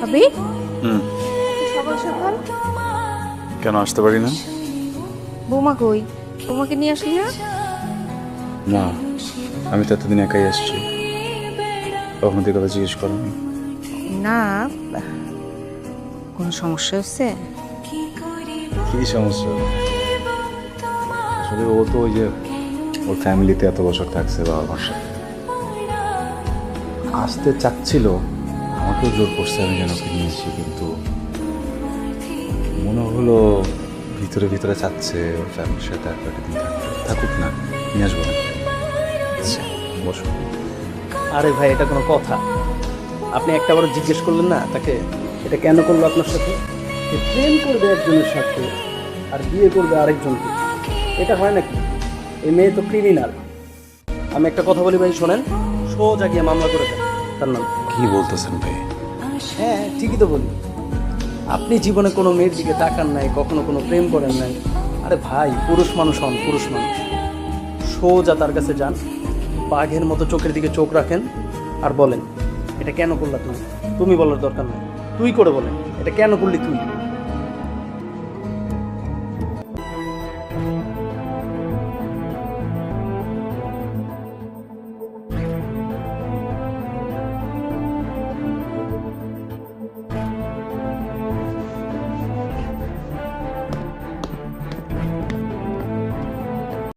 ভাবি হুম সকাল সকাল কেন আসতে পারি না? বৌমা কই? বৌমাকে নিয়ে আসলি না? না, আমি তো এতদিন একাই আসছি। কখনো তুই কথা জিজ্ঞেস করেনি? না, কোনো সমস্যা হচ্ছে? কি সমস্যা? আসলে ও তো ওই যে ওর ফ্যামিলিতে এত বছর থাকছে বাবা মার সাথে, আসতে চাচ্ছিল, আমাকেও জোর করছে আমি যেন ওকে নিয়ে আসি, কিন্তু মনে হলো ভিতরে ভিতরে চাচ্ছে ওর ফ্যামিলির সাথে আর কয়েকটা দিন থাকুক না, নিয়ে আসবো না। আচ্ছা বসো। আরে ভাই, এটা কোনো কথা? আপনি একটাবারও জিজ্ঞেস করলেন না তাকে এটা কেন করলো আপনার সাথে? যে প্রেম করবে একজনের সাথে আর বিয়ে করবে আরেকজনকে, এটা হয় নাকি? এই মেয়ে তো ক্রিমিনাল। আমি একটা কথা বলি ভাই, শোনেন, সোজা গিয়ে মামলা করে দেন তার নাম। কি বলতেছেন ভাই? হ্যাঁ ঠিকই তো বলি। আপনি জীবনে কোনো মেয়ের দিকে তাকান নাই, কখনো কোনো প্রেম করেন নাই। আরে ভাই, পুরুষ মানুষ হন, পুরুষ মানুষ। সোজা তার কাছে যান, বাঘের মতো চোখের দিকে চোখ রাখেন আর বলেন এটা কেন করলা তুমি। তুমি বলার দরকার নেই, তুই করে বলেন এটা কেন করলি তুই।